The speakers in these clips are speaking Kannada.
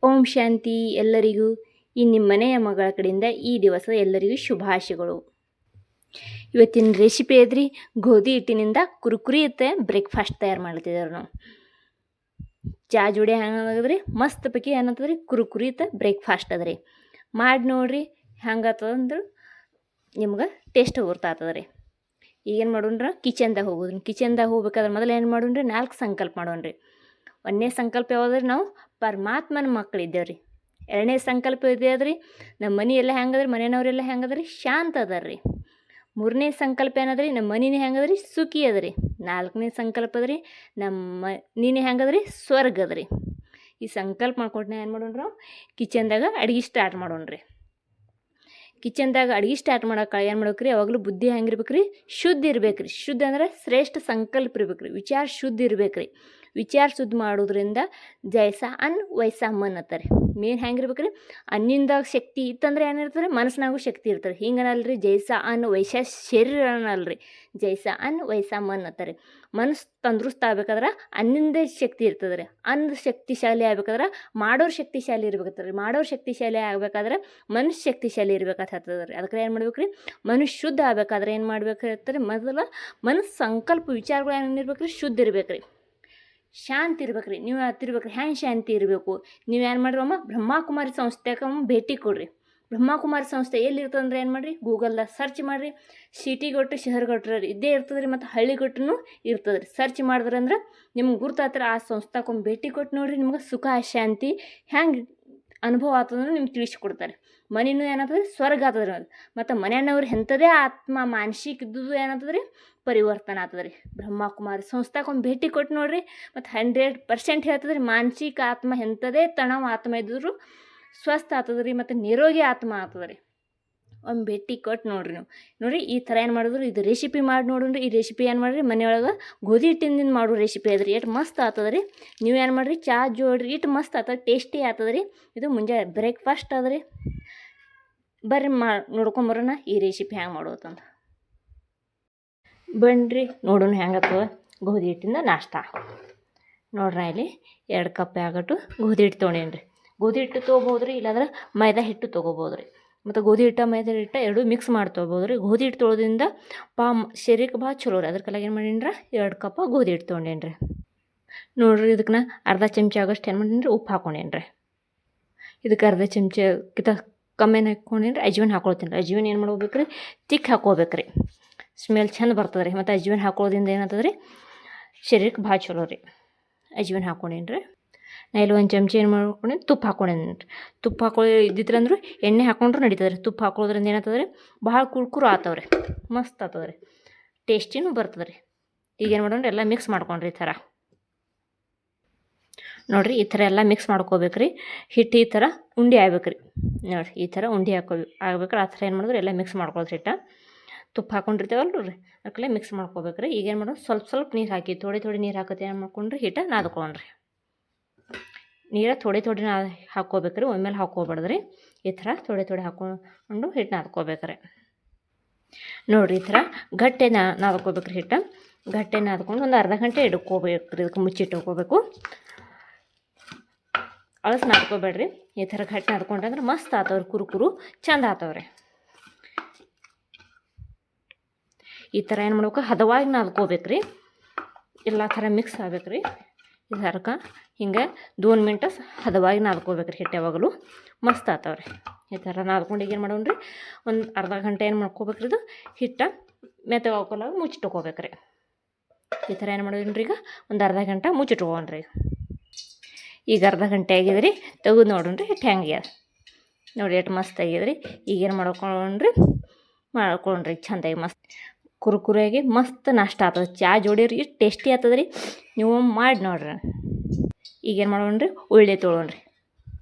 ಓಂ ಶಾಂತಿ ಎಲ್ಲರಿಗೂ. ಈ ನಿಮ್ಮ ಮನೆಯ ಮಗಳ ಕಡೆಯಿಂದ ಈ ದಿವಸ ಎಲ್ಲರಿಗೂ ಶುಭಾಶಯಗಳು. ಇವತ್ತಿನ ರೆಸಿಪಿ ಐತ್ರಿ, ಗೋಧಿ ಹಿಟ್ಟಿನಿಂದ ಕುರುಕುರಿ ಇತ್ತೆ ಬ್ರೇಕ್ಫಾಸ್ಟ್ ತಯಾರು ಮಾಡ್ತಿದ್ದಾರೆ. ನಾವು ಚಾ ಜೋಡಿ ಹೆಂಗದ್ರಿ, ಮಸ್ತ್ ಪೈಕಿ ಏನಂತದ್ರಿ ಕುರುಕುರಿ ಇತ್ತೆ ಬ್ರೇಕ್ಫಾಸ್ಟ್ ಅದ್ರಿ. ಮಾಡಿ ನೋಡ್ರಿ ಹೆಂಗತ್ತದಂದ್ರೆ ನಿಮ್ಗೆ ಟೇಸ್ಟ್ ಗೊತ್ತಾಗ್ತದ್ರಿ. ಈಗೇನು ಮಾಡೋಣ್ರ, ಕಿಚನ್ದಾಗ ಹೋಗೋದ್ರಿ. ಕಿಚನ್ದಾಗ ಹೋಗ್ಬೇಕಾದ್ರೆ ಮೊದಲು ಏನು ಮಾಡೋಣ್ರಿ, 4 ಸಂಕಲ್ಪ ಮಾಡೋಣ್ರಿ. 1ನೇ ಸಂಕಲ್ಪ ಯಾವುದ್ರಿ, ನಾವು ಪರಮಾತ್ಮನ ಮಕ್ಕಳಿದ್ದೇವ್ರಿ. 2ನೇ ಸಂಕಲ್ಪ ಇದೆ ನಮ್ಮ ಮನೆ ಎಲ್ಲ ಹೆಂಗದ್ರಿ, ಮನೆಯವ್ರೆಲ್ಲ ಹೆಂಗದ್ರಿ, ಶಾಂತ ಅದಾರ್ರಿ. 3ನೇ ಸಂಕಲ್ಪ ಏನದ್ರಿ, ನಮ್ಮ ಮನಿನೇ ಹೆಂಗದ್ರಿ, ಸುಖಿ ಅದ್ರಿ. 4ನೇ ಸಂಕಲ್ಪ ಅದ್ರಿ, ನಮ್ಮ ಮನಿನೇ ಹೆಂಗದ್ರಿ, ಸ್ವರ್ಗ ಅದ್ರಿ. ಈ ಸಂಕಲ್ಪ ಮಾಡ್ಕೊಟ್ಟು ಏನು ಮಾಡೋಣ್ರಿ, ನಾವು ಕಿಚನ್ದಾಗ ಅಡುಗೆ ಸ್ಟಾರ್ಟ್ ಮಾಡೋಣ್ರಿ. ಕಿಚನ್ದಾಗ ಅಡುಗೆ ಸ್ಟಾರ್ಟ್ ಮಾಡೋಕೆ ಏನು ಮಾಡ್ಬೇಕ್ರಿ, ಯಾವಾಗಲೂ ಬುದ್ಧಿ ಹೆಂಗಿರ್ಬೇಕ್ರಿ, ಶುದ್ಧ ಇರ್ಬೇಕ್ರಿ. ಶುದ್ಧ ಅಂದ್ರೆ ಶ್ರೇಷ್ಠ ಸಂಕಲ್ಪ ಇರ್ಬೇಕ್ರಿ. ವಿಚಾರ ಶುದ್ಧ ಇರ್ಬೇಕ್ರಿ. ವಿಚಾರ ಶುದ್ಧ ಮಾಡೋದ್ರಿಂದ ಜೈಸ ಅನ್ ವೈಸ ಮನ್ ಅತ್ತಾರೆ. ಮೇನ್ ಹೆಂಗಿರ್ಬೇಕ್ರಿ, ಅನ್ನಿಂದಾಗ ಶಕ್ತಿ ಇತ್ತಂದ್ರೆ ಏನಿರ್ತದೆ, ಮನಸ್ಸಿನಾಗೂ ಶಕ್ತಿ ಇರ್ತಾರೆ. ಹಿಂಗನಲ್ರಿ, ಜೈಸ ಅನ್ ವೈಸ ಶರೀರ ಅನ್ನಲ್ರಿ, ಜೈಸ ಅನ್ ವೈಸ ಮನ್ ಅತ್ತಾರೆ. ಮನಸ್ಸು ತಂದ್ರಸ್ತ ಆಗ್ಬೇಕಾದ್ರೆ ಅನ್ನಿಂದ ಶಕ್ತಿ ಇರ್ತದೆ. ಅನ್ನ ಶಕ್ತಿಶಾಲಿ ಆಗ್ಬೇಕಾದ್ರೆ ಮಾಡೋರು ಶಕ್ತಿಶಾಲಿ ಇರ್ಬೇಕತ್ತರಿ. ಮಾಡೋರು ಶಕ್ತಿಶಾಲಿ ಆಗ್ಬೇಕಾದ್ರೆ ಮನುಷ್ಯ ಶಕ್ತಿಶಾಲಿ ಇರ್ಬೇಕಂತದ ರೀ. ಅದಕ್ಕೆ ಏನು ಮಾಡ್ಬೇಕ್ರಿ, ಮನುಷ್ಯ ಶುದ್ಧ ಆಗ್ಬೇಕಾದ್ರೆ ಏನು ಮಾಡ್ಬೇಕಾಗಿರ್ತಾರೆ, ಮೊದಲು ಮನಸ್ಸು ಸಂಕಲ್ಪ ವಿಚಾರಗಳು ಏನಿರ್ಬೇಕ್ರಿ, ಶುದ್ಧ ಇರ್ಬೇಕ್ರಿ, ಶಾಂತಿ ಇರ್ಬೇಕ್ರಿ. ನೀವು ಹತ್ತಿರ್ಬೇಕ್ರಿ. ಹ್ಯಾಂಗೆ ಶಾಂತಿ ಇರಬೇಕು, ನೀವು ಏನು ಮಾಡ್ರಿ, ಬ್ರಹ್ಮಕುಮಾರಿ ಸಂಸ್ಥೆಗೆ ಭೇಟಿ ಕೊಡ್ರಿ. ಬ್ರಹ್ಮಕುಮಾರಿ ಸಂಸ್ಥೆ ಎಲ್ಲಿರ್ತದಂದ್ರೆ ಏನು ಮಾಡಿರಿ, ಗೂಗಲ್ದಾಗ ಸರ್ಚ್ ಮಾಡಿರಿ. ಸಿಟಿಗೊಟ್ಟು ಶಹರಗೊಟ್ರು ಇದ್ದೇ ಇರ್ತದೆ ರೀ, ಮತ್ತು ಹಳ್ಳಿಗೊಟ್ಟನು ಇರ್ತದೆ ರೀ. ಸರ್ಚ್ ಮಾಡಿದ್ರಂದ್ರೆ ಅಂದ್ರೆ ನಿಮ್ಗೆ ಗುರ್ತಾತ್ರ. ಆ ಸಂಸ್ಥೆಗೆ ಭೇಟಿ ಕೊಟ್ಟು ನೋಡಿರಿ, ನಿಮ್ಗೆ ಸುಖ ಶಾಂತಿ ಹೆಂಗೆ ಅನುಭವ ಆಗ್ತದಂದ್ರೆ ನಿಮ್ಗೆ ತಿಳಿಸ್ಕೊಡ್ತಾರೆ. ಮನೆಯೂ ಏನಾಗ್ತದೆ, ಸ್ವರ್ಗ ಆಗ್ತದೆ ರೀ. ಮತ್ತು ಮನೆಯವ್ರು ಎಂಥದೇ ಆತ್ಮ ಮಾನಸಿಕ ಇದ್ದುದು ಏನಾಗ್ತದೆ ರೀ, ಪರಿವರ್ತನೆ ಆಗ್ತದೆ ರೀ. ಬ್ರಹ್ಮಕುಮಾರಿ ಸಂಸ್ಥೆಗೆ ಭೇಟಿ ಕೊಟ್ಟು ನೋಡಿರಿ, ಮತ್ತು 100% ಹೇಳ್ತದೆ ರೀ, ಮಾನಸಿಕ ಆತ್ಮ ಎಂಥದೇ ತಣವ ಆತ್ಮ ಇದ್ದರೂ ಸ್ವಸ್ಥ ಆಗ್ತದೆ ರೀ, ಮತ್ತು ನಿರೋಗಿ ಆತ್ಮ ಆಗ್ತದೆ ರೀ. ಭೇಟಿ ಕೊಟ್ಟು ನೋಡಿರಿ. ನೀವು ನೋಡಿರಿ ಈ ಥರ ಏನು ಮಾಡಿದ್ರು, ಇದು ರೆಸಿಪಿ ಮಾಡಿ ನೋಡ್ರಿ. ಈ ರೆಸಿಪಿ ಏನು ಮಾಡಿರಿ, ಮನೆಯೊಳಗೆ ಗೋಧಿ ಹಿಟ್ಟಿಂದ ಮಾಡೋ ರೆಸಿಪಿ ಅದ್ರಿ. ಎಷ್ಟು ಮಸ್ತ್ ಆಗ್ತದೆ ರೀ. ನೀವು ಏನು ಮಾಡಿರಿ, ಚಾ ಜೋಡ್ರಿ, ಇಟ್ಟು ಮಸ್ತ್ ಆಗ್ತದೆ, ಟೇಸ್ಟಿ ಆಗ್ತದೆ ರೀ. ಇದು ಮುಂಜಾನೆ ಬ್ರೇಕ್ಫಾಸ್ಟ್ ಅದ ರೀ. ಬರ್ರಿ ನೋಡ್ಕೊಂಬರೋಣ ಈ ರೆಸಿಪಿ ಹೆಂಗೆ ಮಾಡೋದಂತ. ಬನ್ನಿರಿ ನೋಡೋಣ ಹೆಂಗತ್ತದ ಗೋಧಿ ಹಿಟ್ಟಿಂದ ನಾಷ್ಟ. ನೋಡ್ರಿ ಇಲ್ಲಿ 2 ಕಪ್ ಆಗಟ್ಟು ಗೋಧಿ ಹಿಟ್ಟು ತೊಗೊಂಡೇನಿ ರೀ. ಗೋಧಿ ಹಿಟ್ಟು ತೊಗೋಬೋದು ರೀ, ಇಲ್ಲಾಂದ್ರೆ ಮೈದಾ ಹಿಟ್ಟು ತೊಗೋಬೋದು ರೀ. ಮತ್ತು ಗೋಧಿ ಹಿಟ್ಟು ಮೈದಾ ಹಿಟ್ಟು ಎರಡೂ ಮಿಕ್ಸ್ ಮಾಡಿ ತೊಗೋಬೋದು ರೀ. ಗೋಧಿ ಹಿಟ್ಟು ತೊಗೊಳೋದ್ರಿಂದ ಶರೀರಕ್ಕೆ ಭಾಳ ಚಲೋ ರೀ. ಅದ್ರ ಕಲಾಗ ಏನು ಮಾಡೀನಿ ರೀ, 2 ಕಪ್ ಗೋಧಿ ಹಿಟ್ಟು ತೊಗೊಂಡೇನಿ ರೀ. ನೋಡಿರಿ ಇದಕ್ಕೆ ಅರ್ಧ ಚಮಚ ಆಗೋಷ್ಟು ಏನು ಮಾಡೀನಿ ರೀ, ಉಪ್ಪು ಹಾಕ್ಕೊಂಡೇನಿ ರೀ. ಇದಕ್ಕೆ ಅರ್ಧ ಚಮಚಕ್ಕಿಂತ ಕಮ್ಮಿನ ಹಾಕ್ಕೊಂಡೇನಿ ರೀ. ಅಜ್ವಾನ ಹಾಕ್ಕೊಳ್ತೀನಿ ರೀ. ಅಜ್ವಾನ ಏನು ಮಾಡ್ಕೋಬೇಕು ರೀ, ತಿಕ್ ಹಾಕ್ಕೋಬೇಕು ರೀ. ಸ್ಮೆಲ್ ಚಂದ ಬರ್ತದೆ ರೀ. ಮತ್ತು ಅಜ್ವಾನ ಹಾಕೊಳ್ಳೋದ್ರಿಂದ ಏನಾಗ್ತದೆ ರೀ, ಶರೀರಕ್ಕೆ ಭಾಳ ಚಲೋ ರೀ. ಅಜ್ವಾನ ಹಾಕ್ಕೊಂಡೇನಿ ರೀ. ನಾ ಇಲ್ಲಿ 1 ಚಮಚ ಏನು ಮಾಡ್ಕೊಂಡೇನಿ, ತುಪ್ಪ ಹಾಕ್ಕೊಂಡೇನಿ ರೀ. ತುಪ್ಪ ಇದ್ದಿತ್ತಂದ್ರೆ ಎಣ್ಣೆ ಹಾಕ್ಕೊಂಡ್ರೆ ನಡೀತದೆ ರೀ. ತುಪ್ಪ ಹಾಕೊಳ್ಳೋದ್ರಿಂದ ಏನಾಗ್ತದೆ ರೀ, ಭಾಳ ಕುರ್ಕುರು ಆಗ್ತವೆ ರೀ, ಮಸ್ತ್ ಆಗ್ತದೆ ರೀ, ಟೇಸ್ಟಿನೂ ಬರ್ತದೆ ರೀ. ಈಗೇನು ಮಾಡೋಣ್ರಿ, ಎಲ್ಲ ಮಿಕ್ಸ್ ಮಾಡ್ಕೊಂಡ್ರಿ ಈ ಥರ. ನೋಡಿರಿ ಈ ಥರ ಎಲ್ಲ ಮಿಕ್ಸ್ ಮಾಡ್ಕೋಬೇಕು ರೀ. ಹಿಟ್ಟು ಈ ಥರ ಉಂಡೆ ಆಗ್ಬೇಕು ರೀ. ನೋಡಿರಿ ಈ ಥರ ಉಂಡೆ ಆಗ್ಬೇಕಾರೆ ಆ ಥರ ಏನು ಮಾಡಿದ್ರೆ ಎಲ್ಲ ಮಿಕ್ಸ್ ಮಾಡ್ಕೊಳ್ರಿ. ಹಿಟ್ಟು ತುಪ್ಪ ಹಾಕ್ಕೊಂಡಿರ್ತೇವಲ್ಲ ರೀ, ಅದಕ್ಕೆಲ್ಲ ಮಿಕ್ಸ್ ಮಾಡ್ಕೋಬೇಕು ರೀ. ಈಗೇನು ಮಾಡೋದು, ಸ್ವಲ್ಪ ನೀರು ಹಾಕಿ ಥೋಡೆ ನೀರು ಹಾಕತ್ತೆ ಏನು ಮಾಡ್ಕೊಂಡ್ರಿ, ಹಿಟ್ಟು ನಾದ್ಕೊಂಡ್ರಿ. ನೀರು ಥೋಡೆ ಹಾಕ್ಕೋಬೇಕು ರೀ, ಒಮ್ಮೆಲೆ ಹಾಕ್ಕೋಬಾರ್ದು ರೀ. ಈ ಥರ ಥೋಡೆ ಹಾಕ್ಕೊಂಡು ಹಿಟ್ಟು ನಾದ್ಕೋಬೇಕು ರೀ. ನೋಡಿರಿ ಈ ಥರ ಗಟ್ಟೆ ನಾದ್ಕೋಬೇಕು ರೀ. ಹಿಟ್ಟು ಗಟ್ಟೆ ನಾದ್ಕೊಂಡು ಒಂದು ಅರ್ಧ ಗಂಟೆ ಇಟ್ಕೋಬೇಕು ರೀ. ಇದಕ್ಕೆ ಮುಚ್ಚಿಟ್ಕೋಬೇಕು, ಅಳಸ್ ನಾದ್ಕೋಬೇಡ್ರಿ. ಈ ಥರ ಗಟ್ಟೆ ನಾದ್ಕೊಂಡ್ರೆ ಮಸ್ತ್ ಆತವ್ರಿ, ಕುರುಕುರು ಚಂದ ಆತವ್ರಿ. ಈ ಥರ ಏನು ಮಾಡ್ಬೇಕು, ಹದವಾಗಿ ನಾದ್ಕೋಬೇಕು ರೀ. ಎಲ್ಲ ಥರ ಮಿಕ್ಸ್ ಆಗ್ಬೇಕು ರೀ. ಈ ಥರಕ್ಕೆ ಹಿಂಗೆ 2 ಮಿನಿಟ್ ಹದವಾಗಿ ನಾದ್ಕೋಬೇಕು ರೀ. ಹಿಟ್ಟು ಯಾವಾಗಲೂ ಮಸ್ತ್ ಆಗ್ತಾವ್ರಿ. ಈ ಥರ ನಾದ್ಕೊಂಡು ಈಗ ಏನು ಮಾಡೋಣ್ರಿ, ಒಂದು ಅರ್ಧ ಗಂಟೆ ಏನು ಮಾಡ್ಕೋಬೇಕ್ರಿ, ಇದು ಹಿಟ್ಟು ಮೆತ್ತಗೆ ಹಾಕೋಲಾಗ ಮುಚ್ಚಿಟ್ಕೋಬೇಕು ರೀ. ಈ ಥರ ಏನು ಮಾಡೋದ್ರಿ, ಈಗ ಒಂದು ಅರ್ಧ ಗಂಟೆ ಮುಚ್ಚಿಟ್ಕೊಂಡ್ರಿ. ಈಗ ಅರ್ಧ ಗಂಟೆ ಆಗಿದೆ ರೀ, ತೆಗೆದು ನೋಡ್ರಿ ಹಿಟ್ಟು ಹೆಂಗೆ ನೋಡಿ, ಎಷ್ಟು ಮಸ್ತ್ ಆಗಿದೆ ರೀ. ಈಗೇನು ಮಾಡ್ಕೊಂಡ್ರಿ ಚೆಂದಾಗಿ ಮಸ್ತ್ ಕುರುಕುರಿಯಾಗಿ ಮಸ್ತ್ ನಾಷ್ಟ ಆಗ್ತದೆ. ಚಾ ಜೋಡಿರಿ ಇಷ್ಟು ಟೇಸ್ಟಿ ಆಗ್ತದೆ ರೀ. ನೀವು ಮಾಡಿ ನೋಡ್ರಿ. ಈಗೇನು ಮಾಡೋಣ್ರಿ, ಉಳ್ಳಿ ತೊಗೊಳ್ರಿ.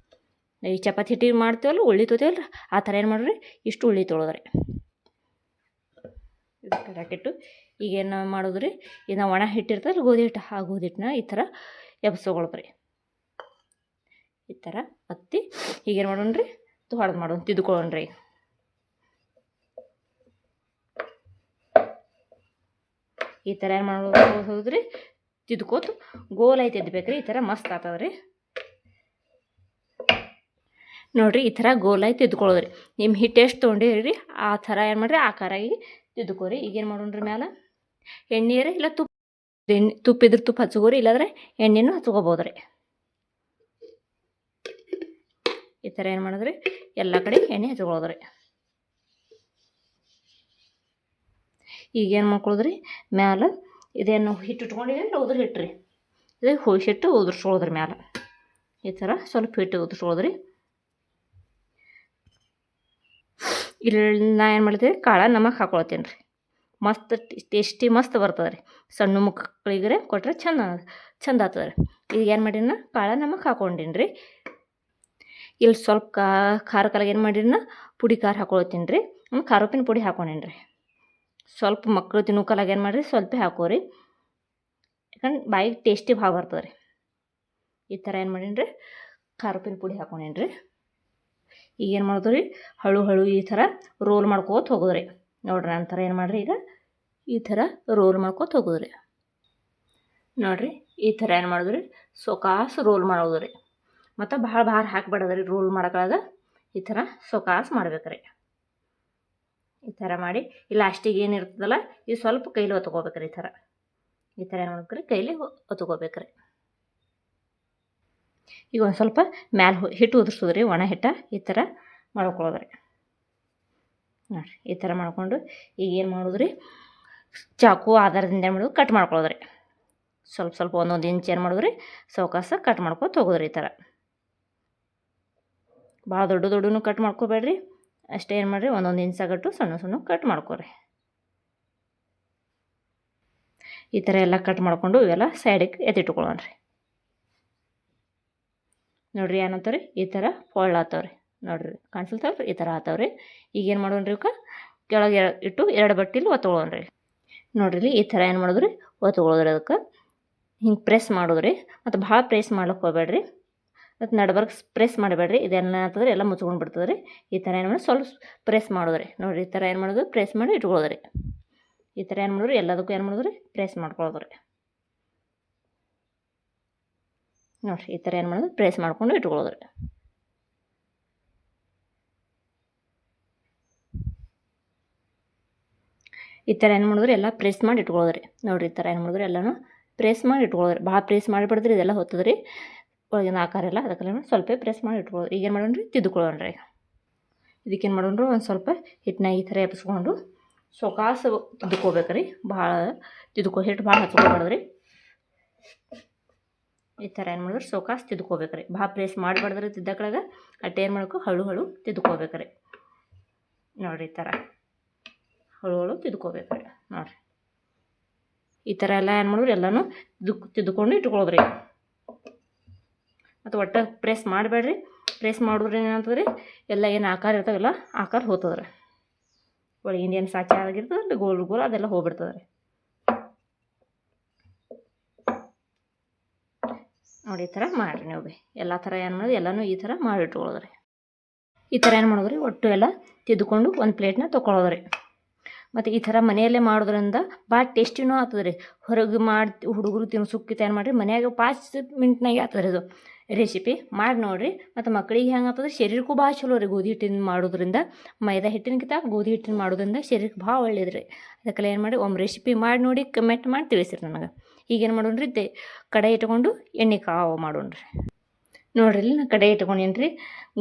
ಈ ಚಪಾತಿ ಹಿಟ್ಟಿಗೆ ಮಾಡ್ತೀವಲ್ಲ, ಉಳ್ಳಿ ತೊಗೊತೀವಲ್ಲ ರೀ, ಆ ಥರ ಏನು ಮಾಡ್ರಿ, ಇಷ್ಟು ಉಳ್ಳಿ ತೊಗೊಳೋದ್ರಿ. ಇದಕ್ಕೆ ರಾಕೆಟ್ಟು ಈಗೇನು ಮಾಡೋದ್ರಿ, ಈಗ ನಾವು ಒಣ ಹಿಟ್ಟಿರ್ತದೆ ಗೋಧಿ ಹಿಟ್ಟು, ಆ ಗೋಧಿ ಹಿಟ್ಟನ್ನ ಈ ಥರ ಎಬ್ಸ್ಕೊಳ್ರಿ. ಈ ಥರ ಹತ್ತಿ ಈಗೇನು ಮಾಡೋಣ್ರಿ, ಹೊಡೆದು ಮಾಡೋಣ, ತಿದ್ಕೊಳ್ಳೋಣ್ರಿ. ಈ ಥರ ಏನು ಹೋದ್ರಿ, ತಿದ್ಕೋತು ಗೋಲ್ ಐತೆ ಎದ್ಬೇಕು ರೀ. ಈ ಥರ ಮಸ್ತ್ ಆಗ್ತದೆ ರೀ. ನೋಡಿರಿ ಈ ಥರ ಗೋಲಾಗಿ ತಿದ್ಕೊಳ್ಳೋದ್ರಿ. ನಿಮ್ಮ ಹಿಟ್ಟು ಎಷ್ಟು ತೊಗೊಂಡಿರಿ ಆ ಥರ ಏನು ಮಾಡಿರಿ ಆಕಾರಾಗಿ ತಿದ್ದುಕೋರಿ. ಈಗೇನು ಮಾಡೋಣ್ರಿ ಮ್ಯಾಲೆ ಎಣ್ಣೆ ಇಲ್ಲ ತುಪ್ಪ ಇದ್ರೆ ತುಪ್ಪ ಹಚ್ಕೋರಿ, ಇಲ್ಲಾಂದ್ರೆ ಎಣ್ಣೆನೂ ಹಚ್ಕೋಬೋದು ರೀ. ಈ ಥರ ಏನು ಮಾಡಿದ್ರಿ ಎಲ್ಲ ಕಡೆ ಎಣ್ಣೆ ಹಚ್ಕೊಳ್ಳೋದ್ರಿ. ಈಗೇನು ಮಾಡ್ಕೊಳ್ಳೋದ್ರಿ ಮ್ಯಾಲೆ ಇದೇನು ಹಿಟ್ಟು ಇಟ್ಕೊಂಡಿದ್ದೀವಿ ಉದ್ರ ಹಿಟ್ರಿ, ಇದು ಹಿಟ್ಟು ಉದುರ್ಸ್ಕೊಳ್ಳೋದ್ರಿ ಮ್ಯಾಲೆ. ಈ ಥರ ಸ್ವಲ್ಪ ಹಿಟ್ಟು ಉದುರ್ಸ್ಕೊಳ್ಳೋದ್ರಿ. ಇಲ್ಲಿ ನಾ ಏನು ಮಾಡ್ತೀನಿ ಕಾಳ ನಮಕ್ ಹಾಕೊಳ್ತೀನಿ ರೀ. ಮಸ್ತ್ ಟೇಸ್ಟಿ ಮಸ್ತ್ ಬರ್ತದೆ ರೀ. ಸಣ್ಣ ಮಕ್ಕಳಿಗೆ ಕೊಟ್ಟರೆ ಚಂದ ಆಗ್ತದೆ ರೀ. ಈಗ ಏನು ಮಾಡೀನಿ ಕಾಳ ನಮಕ್ ಹಾಕೊಂಡೀನಿ ರೀ. ಇಲ್ಲಿ ಸ್ವಲ್ಪ ಖಾರ ಕಾಲಾಗ ಏನು ಮಾಡೀನಿ ಪುಡಿ ಖಾರ ಹಾಕೊಳ್ತೀನಿ ರೀ. ಖಾರೋಪಿನ ಪುಡಿ ಹಾಕೊಂಡೀನಿ ರೀ. ಸ್ವಲ್ಪ ಮಕ್ಕಳು ತಿನ್ನೋ ಕಾಲಾಗ ಏನು ಮಾಡಿರಿ ಸ್ವಲ್ಪ ಹಾಕೋರಿ, ಯಾಕಂದ್ರೆ ಬಾಯಿಗೆ ಟೇಸ್ಟಿ ಭಾಳ ಬರ್ತದೆ ರೀ. ಈ ಥರ ಏನು ಮಾಡೀನಿ ರೀ ಖಾರೋಪಿನ ಪುಡಿ ಹಾಕೊಂಡೀನಿ ರೀ. ಈಗೇನು ಮಾಡೋದು ರೀ ಹಳು ಈ ಥರ ರೋಲ್ ಮಾಡ್ಕೋತ ಹೋಗೋದ್ರಿ. ನೋಡ್ರಿ ನಂತರ ಏನು ಮಾಡಿರಿ ಈಗ ಈ ಥರ ರೋಲ್ ಮಾಡ್ಕೋತ ಹೋಗೋದ್ರಿ. ನೋಡಿರಿ ಈ ಥರ ಏನು ಮಾಡಿದ್ರಿ ಸೊಕಾಸು ರೋಲ್ ಮಾಡೋದು ರೀ. ಮತ್ತು ಭಾಳ ಭಾರ ಹಾಕಿಬಿಡೋದ್ರಿ ರೋಲ್ ಮಾಡೋಕ್ಕಾಗ. ಈ ಥರ ಸೊಕಾಸು ಮಾಡ್ಬೇಕ್ರಿ. ಈ ಥರ ಮಾಡಿ ಇಲ್ಲ ಲಾಸ್ಟಿಗೆ ಏನು ಇರ್ತದಲ್ಲ ಇದು ಸ್ವಲ್ಪ ಕೈಲಿ ಒತ್ಕೋಬೇಕ್ರಿ. ಈ ಥರ ಏನು ಮಾಡ್ಬೇಕ್ರಿ ಕೈಲಿ ಒತ್ಕೋಬೇಕ್ರಿ. ಈಗ ಒಂದು ಸ್ವಲ್ಪ ಮ್ಯಾಲೆ ಹಿಟ್ಟು ಉದುರ್ಸೋದ್ರಿ, ಒಣ ಹಿಟ್ಟ ಈ ಥರ ಮಾಡ್ಕೊಳ್ಳೋದ್ರಿ. ನೋಡಿರಿ ಈ ಥರ ಮಾಡ್ಕೊಂಡು ಈಗ ಏನು ಮಾಡೋದ್ರಿ ಚಾಕು ಆಧಾರದಿಂದ ಏನು ಮಾಡೋದು ಕಟ್ ಮಾಡ್ಕೊಳ್ಳೋದ್ರಿ. ಸ್ವಲ್ಪ ಒಂದೊಂದು ಇಂಚ್ ಏನು ಮಾಡೋದ್ರಿ ಸೌಕಾಸ ಕಟ್ ಮಾಡ್ಕೊತ ಹೋಗೋದ್ರಿ. ಈ ಥರ ಭಾಳ ದೊಡ್ಡನೂ ಕಟ್ ಮಾಡ್ಕೋಬೇಡ್ರಿ, ಅಷ್ಟೇ ಏನು ಮಾಡಿರಿ ಒಂದೊಂದು ಇಂಚ್ ಆಗಟ್ಟು ಸಣ್ಣ ಕಟ್ ಮಾಡ್ಕೊರಿ. ಈ ಥರ ಎಲ್ಲ ಕಟ್ ಮಾಡಿಕೊಂಡು ಇವೆಲ್ಲ ಸೈಡಿಗೆ ಎತ್ತಿಟ್ಕೊಳ್ಳೋಣ ರೀ. ನೋಡಿರಿ ಏನಂತಾವ್ರಿ ಈ ಥರ ಫೋಲ್ಡ್ ಆತಾವ್ರಿ. ನೋಡಿರಿ ಕಾಣಿಸ್ತಾವ್ರಿ ಈ ಥರ ಆತಾವ್ರಿ. ಈಗೇನು ಮಾಡೋಣ್ರಿ ಇವಕ್ಕೆ ಕೆಳಗೆ ಇಟ್ಟು 2 ಬಟ್ಟೆಲಿ ಒತ್ಕೊಳ್ಳೋಣ್ರಿ. ನೋಡಿರಿ ಈ ಥರ ಏನು ಮಾಡಿದ್ರಿ ಒತ್ಕೊಳ್ಳೋದ್ರಿ. ಅದಕ್ಕೆ ಹಿಂಗೆ ಪ್ರೆಸ್ ಮಾಡೋದ್ರಿ. ಮತ್ತು ಭಾಳ ಪ್ರೆಸ್ ಮಾಡ್ಲಿಕ್ಕೆ ಹೋಗ್ಬೇಡ್ರಿ, ಮತ್ತು ನಡ್ಬರ್ಕ್ ಪ್ರೆಸ್ ಮಾಡಬೇಡ್ರಿ. ಇದೆಲ್ಲ ಆಗ್ತದ್ರಿ ಎಲ್ಲ ಮುಚ್ಕೊಂಡು ಬಿಡ್ತದೆ ರೀ. ಈ ಥರ ಏನು ಮಾಡೋದು ಸ್ವಲ್ಪ ಪ್ರೆಸ್ ಮಾಡೋದ್ರಿ. ನೋಡಿರಿ ಈ ಥರ ಏನು ಮಾಡೋದು ಪ್ರೆಸ್ ಮಾಡಿ ಇಟ್ಕೊಳ್ಳೋದ್ರಿ. ಈ ಥರ ಏನು ಮಾಡೋದ್ರಿ ಎಲ್ಲದಕ್ಕೂ ಏನು ಮಾಡೋದ್ರಿ ಪ್ರೆಸ್ ಮಾಡ್ಕೊಳ್ಳೋದ್ರಿ. ನೋಡಿರಿ ಈ ಥರ ಏನು ಮಾಡೋದು ಪ್ರೆಸ್ ಮಾಡ್ಕೊಂಡು ಇಟ್ಕೊಳ್ಳೋದ್ರಿ. ಈ ಥರ ಏನು ಮಾಡಿದ್ರಿ ಎಲ್ಲ ಪ್ರೆಸ್ ಮಾಡಿ ಇಟ್ಕೊಳ್ಳೋದ್ರಿ. ನೋಡಿರಿ ಈ ಥರ ಏನು ಮಾಡಿದ್ರಿ ಎಲ್ಲನೂ ಪ್ರೆಸ್ ಮಾಡಿ ಇಟ್ಕೊಳ್ಳೋದ್ರಿ. ಭಾಳ ಪ್ರೆಸ್ ಮಾಡಿಬಿಡಿದ್ರಿ ಇದೆಲ್ಲ ಹೊತ್ತದ್ರಿ ಒಳಗಿನ ಆಕಾರ ಎಲ್ಲ. ಅದಕ್ಕೆಲ್ಲ ಸ್ವಲ್ಪ ಪ್ರೆಸ್ ಮಾಡಿ ಇಟ್ಕೊಳ್ಳೋದು. ಈಗೇನು ಮಾಡೋಣ್ರಿ ತಿದ್ದುಕೊಳ್ಳೋಣ್ರಿ. ಇದಕ್ಕೇನು ಮಾಡೋಣ್ರಿ ಒಂದು ಸ್ವಲ್ಪ ಹಿಟ್ಟನ್ನ ಈ ಥರ ಎಬ್ಸ್ಕೊಂಡು ಸೊಕಾಸು ತಿದ್ದುಕೋಬೇಕ್ರಿ. ಭಾಳ ಹಿಟ್ಟು ಭಾಳ ಹಚ್ಕೊಬಾರ್ದ್ರಿ. ಈ ಥರ ಏನು ಮಾಡಿದ್ರಿ ಸೊಕಾಸು ತಿದ್ದುಕೋಬೇಕ್ರಿ. ಭಾಳ ಪ್ರೆಸ್ ಮಾಡಿಬಾರ್ದ್ರಿ ತಿದ್ದಕ್ಳಾಗ. ಅಟ್ಟು ಏನು ಮಾಡಬೇಕು ಹಳು ತಿದ್ದುಕೋಬೇಕ್ರಿ. ನೋಡಿರಿ ಈ ಥರ ಹಳು ತಿದ್ದುಕೋಬೇಕ್ರಿ. ನೋಡಿರಿ ಈ ಥರ ಎಲ್ಲ ಏನು ಮಾಡಿದ್ರಿ ಎಲ್ಲನೂ ತಿದ್ದುಕೊಂಡು ಇಟ್ಕೊಳ್ಳೋದ್ರಿ. ಮತ್ತು ಒಟ್ಟು ಪ್ರೆಸ್ ಮಾಡಬೇಡ್ರಿ. ಪ್ರೆಸ್ ಮಾಡಿದ್ರೆ ಏನಾಗ್ತದ್ರಿ ಎಲ್ಲ ಏನು ಆಕಾರ ಇರ್ತಾವೆಲ್ಲ ಆಕಾರ ಹೋಗ್ತದ್ರಿ. ಒಳಗಿಂದ ಏನು ಸಾಚೆ ಆಗಿರ್ತದೆ ಗೋಲ್ ಅದೆಲ್ಲ ಹೋಗ್ಬಿಡ್ತದೆ ರೀ. ನೋಡಿ ಈ ಥರ ಮಾಡಿರಿ ನೀವು ಭೀ ಎಲ್ಲ ಥರ ಏನು ಮಾಡೋದು ಎಲ್ಲನೂ ಈ ಥರ ಮಾಡಿಟ್ಕೊಳ್ಳೋದ್ರಿ. ಈ ಥರ ಏನು ಮಾಡೋದ್ರಿ ಒಟ್ಟು ಎಲ್ಲ ತಿದ್ದುಕೊಂಡು ಒಂದು ಪ್ಲೇಟ್ನ ತೊಗೊಳೋದ್ರಿ. ಮತ್ತು ಈ ಥರ ಮನೆಯಲ್ಲೇ ಮಾಡೋದ್ರಿಂದ ಭಾಳ ಟೇಸ್ಟಿನೂ ಆಗ್ತದೆ ರೀ. ಹೊರಗೆ ಮಾಡಿ ಹುಡುಗರು ತಿನ್ಸೋಕ್ಕಿಂತ ಏನು ಮಾಡಿರಿ ಮನ್ಯಾಗ 5 ಮಿನಿಟ್ನಾಗೆ ಆಗ್ತದೆ ಇದು ರೆಸಿಪಿ ಮಾಡಿ ನೋಡಿರಿ. ಮತ್ತು ಮಕ್ಕಳಿಗೆ ಹೆಂಗೆ ಆಗ್ತದೆ ಶರೀರಕ್ಕೂ ಭಾಳ ಚಲೋ ರೀ. ಗೋಧಿ ಹಿಟ್ಟಿನ ಮಾಡೋದ್ರಿಂದ ಮೈದಾ ಹಿಟ್ಟಿನಕಿಂತ ಗೋಧಿ ಹಿಟ್ಟಿನ ಮಾಡೋದ್ರಿಂದ ಶರೀರಕ್ಕೆ ಭಾಳ ಒಳ್ಳೇದು ರೀ. ಅದಕ್ಕೆಲ್ಲ ಏನು ಮಾಡಿ ಒಮ್ಮೆ ರೆಸಿಪಿ ಮಾಡಿ ನೋಡಿ ಕಮೆಂಟ್ ಮಾಡಿ ತಿಳಿಸಿರಿ ನನಗೆ. ಈಗೇನು ಮಾಡೋಣ್ರಿ ಕಡಾಯಿ ಇಟ್ಕೊಂಡು ಎಣ್ಣೆ ಕಾವು ಮಾಡೋಣ್ರಿ. ನೋಡ್ರಿ ಇಲ್ಲಿ ನಾನು ಕಡಾಯಿ ಇಟ್ಕೊಂಡೀನಿ ರೀ.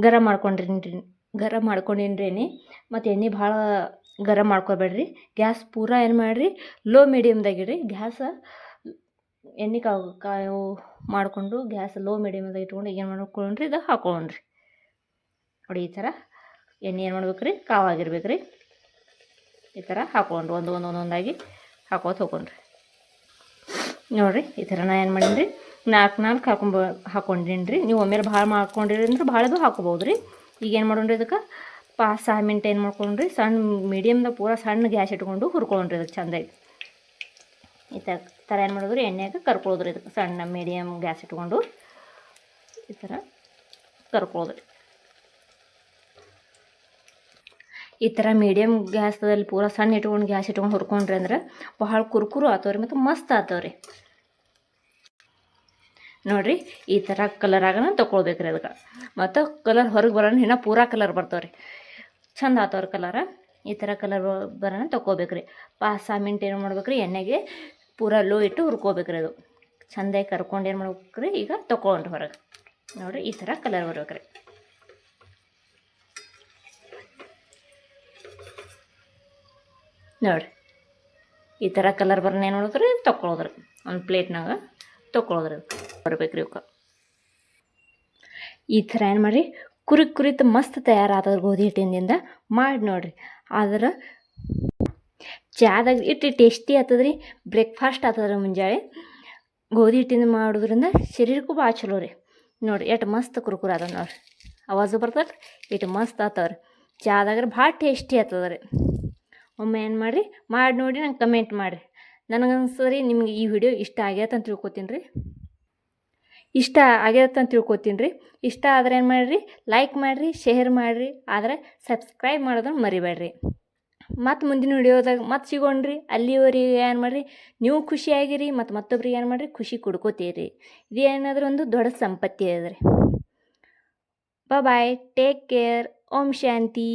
ಗರಂ ಮಾಡ್ಕೊಂಡೀನಿ ಎಣ್ಣೆ. ಮತ್ತು ಎಣ್ಣೆ ಭಾಳ ಗರಂ ಮಾಡ್ಕೋಬೇಡ್ರಿ. ಗ್ಯಾಸ್ ಪೂರಾ ಏನು ಮಾಡಿರಿ ಲೋ ಮೀಡಿಯಮ್ದಾಗಿಡ್ರಿ. ಗ್ಯಾಸ ಎಣ್ಣೆ ಕಾವು ಮಾಡಿಕೊಂಡು ಗ್ಯಾಸ್ ಲೋ ಮೀಡಿಯಮ್ದಾಗ ಇಟ್ಕೊಂಡು ಏನು ಮಾಡ್ಕೊಳ್ಳೋಣ್ರಿ ಇದು ಹಾಕೊಳ್ಳೋಣ್ರಿ. ನೋಡಿ ಈ ಥರ ಎಣ್ಣೆ ಏನು ಮಾಡ್ಬೇಕು ರೀ ಕಾವಾಗಿರ್ಬೇಕು ರೀ. ಈ ಥರ ಹಾಕ್ಕೊಂಡ್ರಿ ಒಂದೊಂದಾಗಿ ಹಾಕೋತ ಹೋಗ್ಕೊಂಡ್ರಿ. ನೋಡಿರಿ ಈ ಥರ ನಾನು ಏನು ಮಾಡೀನಿ ರೀ 4 ಹಾಕ್ಕೊಂಡೀನಿ ರೀ. ನೀವು ಒಮ್ಮೆಲೆ ಭಾಳ ಮಾಡ್ಕೊಂಡಿರಿ ಅಂದ್ರೆ ಭಾಳದು ಹಾಕೋಬೋದು ರೀ. ಈಗ ಏನು ಮಾಡೋಣ್ರಿ ಇದಕ್ಕೆ 5-6 ಮಿನಿಟ್ ಏನು ಮಾಡ್ಕೊಂಡ್ರಿ ಸಣ್ಣ ಮೀಡಿಯಮ್ದಾಗ ಪೂರ ಸಣ್ಣ ಗ್ಯಾಸ್ ಇಟ್ಕೊಂಡು ಹುರ್ಕೊಂಡ್ರಿ ಇದಕ್ಕೆ ಚೆಂದಾಗಿ. ಈ ಥರ ಏನು ಮಾಡೋದ್ರಿ ಎಣ್ಣೆಗೆ ಕರ್ಕೊಳ್ಳೋದ್ರಿ. ಇದಕ್ಕೆ ಸಣ್ಣ ಮೀಡಿಯಮ್ ಗ್ಯಾಸ್ ಇಟ್ಕೊಂಡು ಈ ಥರ ಕರ್ಕೊಳ್ಳೋದ್ರಿ. ಈ ಥರ ಮೀಡಿಯಮ್ ಗ್ಯಾಸ್ದಲ್ಲಿ ಪೂರ ಸಣ್ಣ ಇಟ್ಕೊಂಡು ಗ್ಯಾಸ್ ಇಟ್ಕೊಂಡು ಹುರ್ಕೊಂಡ್ರಿ ಅಂದ್ರೆ ಭಾಳ ಕುರ್ಕುರು ಆಗ್ತಾವ್ರಿ ಮತ್ತು ಮಸ್ತ್ ಆಗ್ತಾವ್ರಿ. ನೋಡಿರಿ ಈ ಥರ ಕಲರ್ ಆಗೋಣ ತೊಗೊಳ್ಬೇಕ್ರಿ ಅದಕ್ಕೆ. ಮತ್ತು ಕಲರ್ ಹೊರಗೆ ಬರೋಣ ಇನ್ನೂ ಪೂರಾ ಕಲರ್ ಬರ್ತಾವೆ ರೀ, ಚಂದ ಆತವ್ರಿ ಕಲರ. ಈ ಥರ ಕಲರ್ ಬರೋಣ ತೊಗೋಬೇಕ್ರಿ. 5-6 ಮಿನಿಟ್ ಏನು ಮಾಡ್ಬೇಕ್ರಿ, ಎಣ್ಣೆಗೆ ಪೂರಾ ಲೋ ಇಟ್ಟು ಹುರ್ಕೋಬೇಕ್ರಿ. ಅದು ಚಂದಾಗಿ ಕರ್ಕೊಂಡು ಏನು ಮಾಡ್ಬೇಕ್ರಿ, ಈಗ ತೊಗೊಂಡ್ರಿ ಹೊರಗೆ. ನೋಡಿರಿ ಈ ಥರ ಕಲರ್ ಬರ್ಬೇಕ್ರಿ. ನೋಡಿರಿ ಈ ಥರ ಕಲರ್ ಬರೋಣ ಏನು ಮಾಡ್ಬೇಕ್ರಿ, ತೊಗೊಳೋದ್ರಿ. ಒಂದು ಪ್ಲೇಟ್ನಾಗ ತೊಗೊಳೋದ್ರಿ, ಬರ್ಬೇಕ್ರಿ ಇವಕ್ಕೆ. ಈ ಥರ ಏನು ಮಾಡಿರಿ, ಕುರಿತು ಮಸ್ತ್ ತಯಾರಾತದ ಗೋಧಿ ಹಿಟ್ಟಿನಿಂದ ಮಾಡಿ ನೋಡಿರಿ. ಆದ್ರೆ ಚಾದಾಗ ಇಟ್ಟು ಟೇಸ್ಟಿ ಆಗ್ತದ್ರಿ, ಬ್ರೇಕ್ಫಾಸ್ಟ್ ಆಗ್ತದ್ರಿ ಮುಂಜಾನೆ. ಗೋಧಿ ಹಿಟ್ಟಿಂದ ಮಾಡೋದ್ರಿಂದ ಶರೀರಕ್ಕೂ ಭಾಳ ಚಲೋ ರೀ. ನೋಡಿರಿ ಎಷ್ಟು ಮಸ್ತ್ ಕುರುಕುರು ಅದ ನೋಡಿರಿ, ಆವಾಜು ಬರ್ತದೆ, ಇಟ್ಟು ಮಸ್ತ್ ಆಗ್ತಾವ್ರಿ. ಚಾದಾಗ ಭಾಳ ಟೇಸ್ಟಿ ಆಗ್ತದೆ ರೀ. ಒಮ್ಮೆ ಏನು ಮಾಡಿರಿ, ಮಾಡಿ ನೋಡಿ ನಂಗೆ ಕಮೆಂಟ್ ಮಾಡಿರಿ. ನನಗನ್ಸರಿ ನಿಮ್ಗೆ ಈ ವಿಡಿಯೋ ಇಷ್ಟ ಆಗ್ಯದ ಅಂತ ತಿಳ್ಕೊತೀನಿ ರೀ. ಇಷ್ಟ ಆದರೆ ಏನು ಮಾಡಿರಿ, ಲೈಕ್ ಮಾಡಿರಿ, ಶೇರ್ ಮಾಡಿರಿ, ಆದರೆ ಸಬ್ಸ್ಕ್ರೈಬ್ ಮಾಡೋದನ್ನು ಮರಿಬೇಡ್ರಿ. ಮತ್ತು ಮುಂದಿನ ವಿಡಿಯೋದಾಗ ಮತ್ತೆ ಸಿಗೋಣ್ರಿ. ಅಲ್ಲಿವರೆಗೆ ಏನು ಮಾಡಿರಿ, ನೀವು ಖುಷಿಯಾಗಿರಿ ಮತ್ತು ಮತ್ತೊಬ್ರಿಗೆ ಏನು ಮಾಡಿರಿ, ಖುಷಿ ಕೊಡ್ಕೋತೀರಿ. ಇದೇನಾದರೂ ಒಂದು ದೊಡ್ಡ ಸಂಪತ್ತಿ ಅದ ರೀ. ಬಾಯ್, ಟೇಕ್ ಕೇರ್. ಓಂ ಶಾಂತಿ.